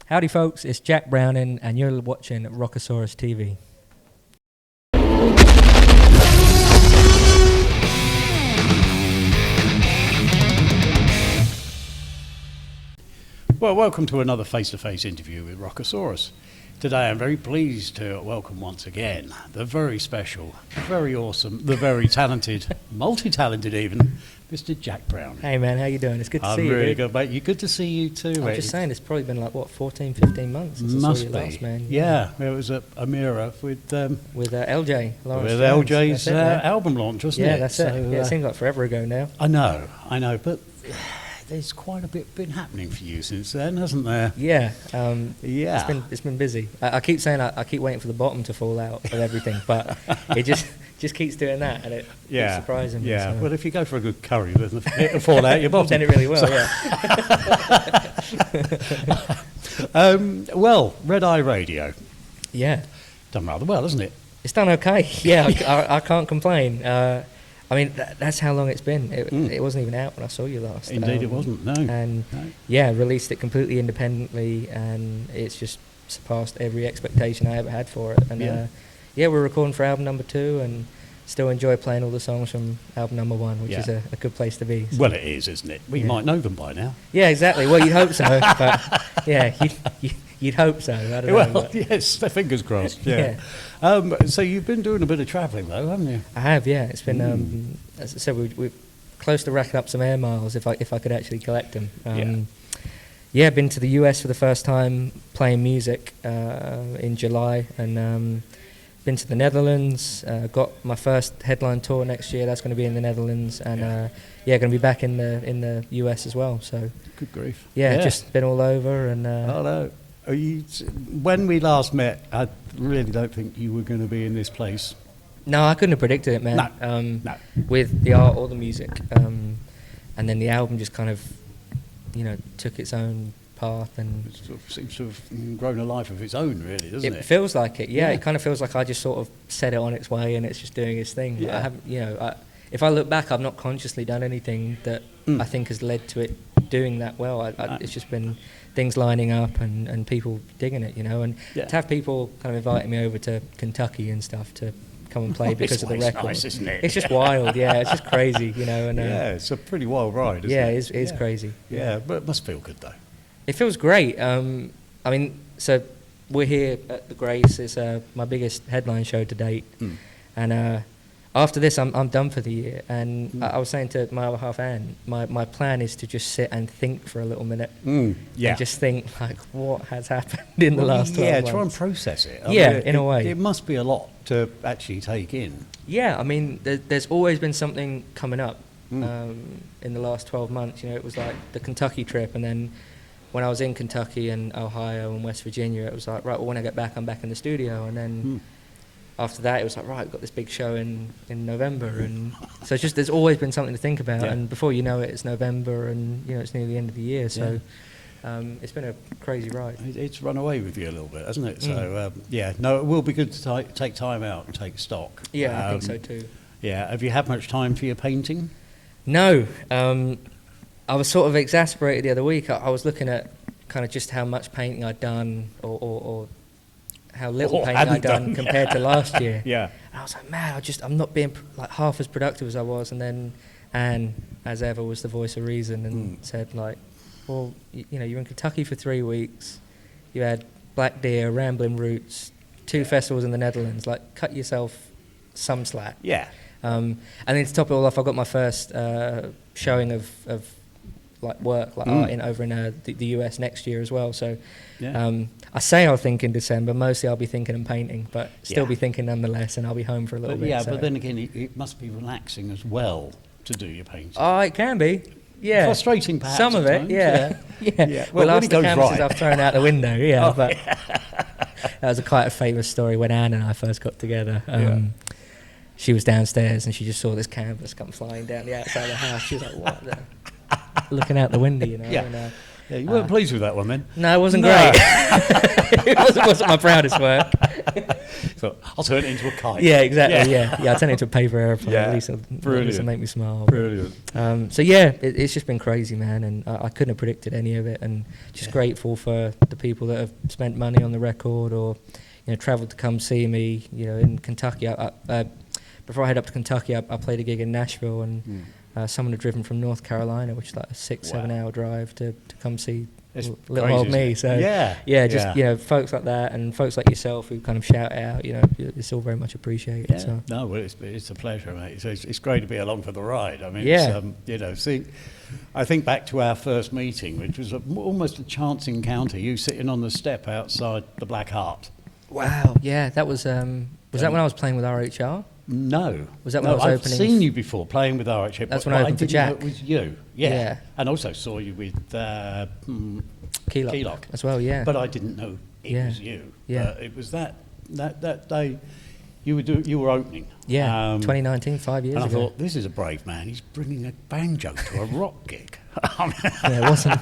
Howdy folks, it's Jack Browning and you're watching Rockosaurus TV. Well, welcome to another Face2Face interview with Rockosaurus. Today I'm very pleased to welcome once again the very special, very awesome, the very talented, multi-talented even, Mr. Jack Brown. Hey man, how you doing? It's good to see you. I'm really dude. good, mate. Good to see you too, mate. I'm just saying, it's probably been like, 14, 15 months since I saw you last, man. Yeah, it was at Amira with LJ. Lawrence with Jones. LJ's That's it, album launch, wasn't it? Yeah, that's it. Yeah, it seems like forever ago now. I know, but there's quite a bit been happening for you since then, hasn't there? Yeah. Yeah. It's been busy. I keep saying I keep waiting for the bottom to fall out of everything, but it just keeps doing that, and it's surprising me. Yeah, so. well, if you go for a good curry, then it'll fall out your bottom. Then it really will, yeah. Well, Red Eye Radio. Yeah. Done rather well, hasn't it? It's done okay. Yeah, I can't complain. I mean, that's how long it's been. It wasn't even out when I saw you last. Indeed, it wasn't, no. And yeah, released it completely independently, and it's just surpassed every expectation I ever had for it. And we're recording for album number 2, and still enjoy playing all the songs from album number 1, which is a good place to be. So. Well, it is, isn't it? We might know them by now. Yeah, exactly. Well, you'd hope so, but yeah, you'd hope so. I don't know. Well, yes, fingers crossed. Yeah. So you've been doing a bit of travelling, though, haven't you? I have, yeah. It's been, as I said, we're close to racking up some air miles if I could actually collect them. Been to the US for the first time playing music in July, and been to the Netherlands. Got my first headline tour next year. That's going to be in the Netherlands, and going to be back in the US as well. So good grief. Yeah, just been all over, and when we last met, I really don't think you were going to be in this place. No, I couldn't have predicted it, man. No. With the art or the music, and then the album just kind of, took its own path, and it sort of seems to have grown a life of its own, really, doesn't it? It feels like it. Yeah, it kind of feels like I just sort of set it on its way, and it's just doing its thing. Yeah. I haven't, if I look back, I've not consciously done anything that I think has led to it doing that well. It's just been things lining up and people digging it, and to have people kind of inviting me over to Kentucky and stuff to come and play because of the record. Nice, isn't it? It's just wild, yeah. It's just crazy, And it's a pretty wild ride, isn't it? Yeah, it is crazy. Yeah, but it must feel good though. It feels great. So we're here at the Grace. It's my biggest headline show to date, and after this, I'm done for the year. And I was saying to my other half, Anne, my plan is to just sit and think for a little minute. And just think, like, what has happened in the last 12 months. Yeah, try and process it. In a way. It must be a lot to actually take in. Yeah, I mean, there's always been something coming up in the last 12 months. It was like the Kentucky trip, and then when I was in Kentucky and Ohio and West Virginia, it was like, right, well, when I get back, I'm back in the studio. And then after that, it was like, right, we've got this big show in November. And so it's just, there's always been something to think about. Yeah. And before you know it, it's November, and, it's near the end of the year. So it's been a crazy ride. It's run away with you a little bit, hasn't it? So, it will be good to take time out and take stock. Yeah, I think so too. Yeah. Have you had much time for your painting? No. I was sort of exasperated the other week. I was looking at kind of just how much painting I'd done or how little painting I'd done compared to llast year. Yeah. And I was like, man, I'm not being like half as productive as I was. And then Anne, as ever, was the voice of reason and said, like, well, you're in Kentucky for 3 weeks. You had Black Deer, Rambling Roots, 2 festivals in the Netherlands. Like, cut yourself some slack. Yeah. And then to top it all off, I got my first showing of work, art over in the US next year as well. So I say I'll think in December. Mostly I'll be thinking and painting, but still be thinking nonetheless, and I'll be home for a little bit. Yeah, so. but then again, it must be relaxing as well to do your painting. Oh, it can be. Yeah. Frustrating perhaps. Some of it, yeah. Well, after the canvases I've thrown out the window, that was quite a famous story when Anne and I first got together. She was downstairs and she just saw this canvas come flying down the outside of the house. She was like, what the... looking out the window, Yeah, you weren't pleased with that one then? No, it wasn't No. great. It wasn't my proudest work. So I'll turn it into a kite. Yeah, exactly. Yeah, I turned it into a paper airplane. Yeah, At least it'll make me smile. Brilliant. So yeah, it's just been crazy, man, and I couldn't have predicted any of it. And just grateful for the people that have spent money on the record, or travelled to come see me. In Kentucky, before I head up to Kentucky, I played a gig in Nashville, and someone had driven from North Carolina, which is like a 6-7 hour drive to come see It's little crazy, old me. isn't it? So just folks like that, and folks like yourself who kind of shout it out. It's all very much appreciated. Yeah. So. No, well, it's a pleasure, mate. It's great to be along for the ride. I mean, see, I think back to our first meeting, which was almost a chance encounter. You sitting on the step outside the Black Heart. Wow. Yeah, that was that when I was playing with RHR? No. Was that when I was I've opening? seen you before playing with RHR. That's when I opened for didn't know Jack. it was you. Yeah. Yeah. And also saw you with Keylock as well. Yeah. But I didn't know it was you. Yeah. It was that day you were opening. Yeah. 2019, 5 years and ago. I thought, this is a brave man. He's bringing a banjo to a rock gig. Yeah, it wasn't.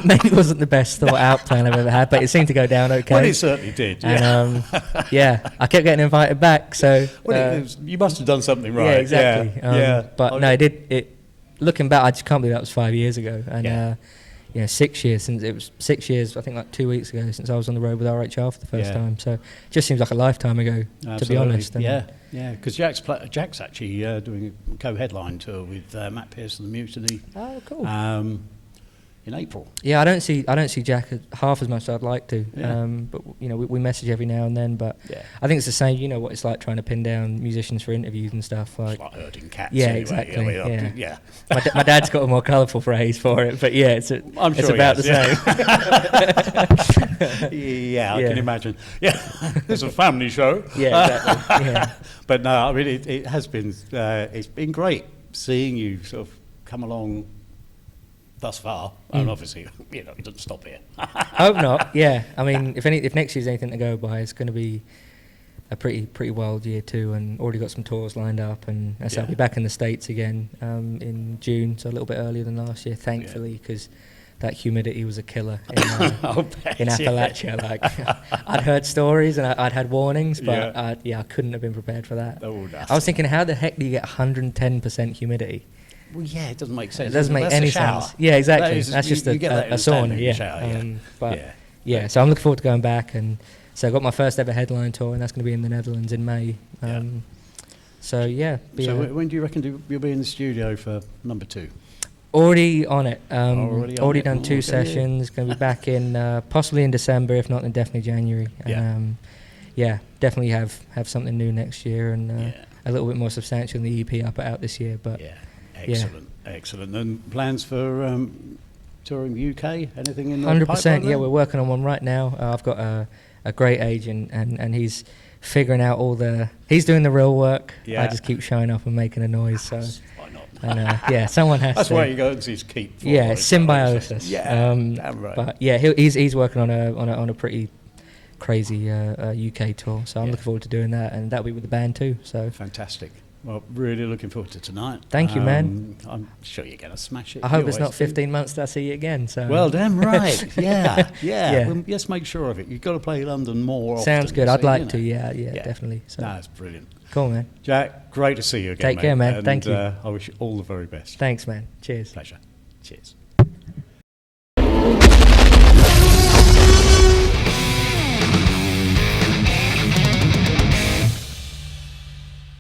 Maybe it wasn't the best thought out plan I've ever had, but it seemed to go down okay. Well, it certainly did. Yeah. And I kept getting invited back. So you must have done something right. Yeah, exactly. Yeah. But no, it did. It looking back, I just can't believe that was 5 years ago. And 6 years since it was 6 years. I think like 2 weeks ago since I was on the road with RHR for the first time. So it just seems like a lifetime ago, to be honest. And yeah. Because Jack's actually doing a co-headline tour with Matt Pearson and the Mutiny. Oh, cool. In April. Yeah, I don't see Jack half as much as I'd like to. Yeah. But we message every now and then. But I think it's the same. You know what it's like trying to pin down musicians for interviews and stuff. It's like herding cats. Yeah, anyway. exactly. Yeah. My dad's got a more colourful phrase for it, but yeah, it's about the same. Yeah, I can imagine. Yeah, it's a family show. Yeah, exactly. Yeah. But no, I mean it has been. It's been great seeing you sort of come along thus far, and obviously, it doesn't stop here. Hope not. Yeah, I mean, if next year's anything to go by, it's going to be a pretty wild year too, and already got some tours lined up, and I'll be back in the States again in June, so a little bit earlier than last year, thankfully, because that humidity was a killer in Appalachia. Like, I'd heard stories and I'd had warnings, but I couldn't have been prepared for that. Oh, I was thinking, how the heck do you get 100% humidity? Well, yeah, it doesn't make sense. It doesn't make any sense. Yeah, exactly. That's just a sauna. Yeah. So I'm looking forward to going back, and so I got my first ever headline tour, and that's going to be in the Netherlands in May. So when do you reckon you'll be in the studio for number 2? Already on it. Already done 2 sessions. Going to be back in possibly in December, if not, then definitely January. Definitely have something new next year, and a little bit more substantial than the EP I put out this year. But excellent. And plans for touring the UK? Anything in the 100%. Yeah, we're working on one right now. I've got a great agent, and he's figuring out he's doing the real work. I just keep showing up and making a noise. So. Why not? And someone has That's to. why you go and see his keep. Yeah, symbiosis. Damn right. But yeah, he's working on a pretty crazy UK tour. So I'm looking forward to doing that, and that'll be with the band too. So fantastic. Well, really looking forward to tonight. Thank you, man. I'm sure you're going to smash it. I hope it's not 15 months till I see you again. So. Well, damn right. Yeah. Well, yes, make sure of it. You've got to play London more often. Sounds good. I'd like to. Yeah, definitely. So. No, it's brilliant. Cool, man. Jack, great to see you again. Take care, man. And, Thank you. I wish you all the very best. Thanks, man. Cheers. Pleasure. Cheers.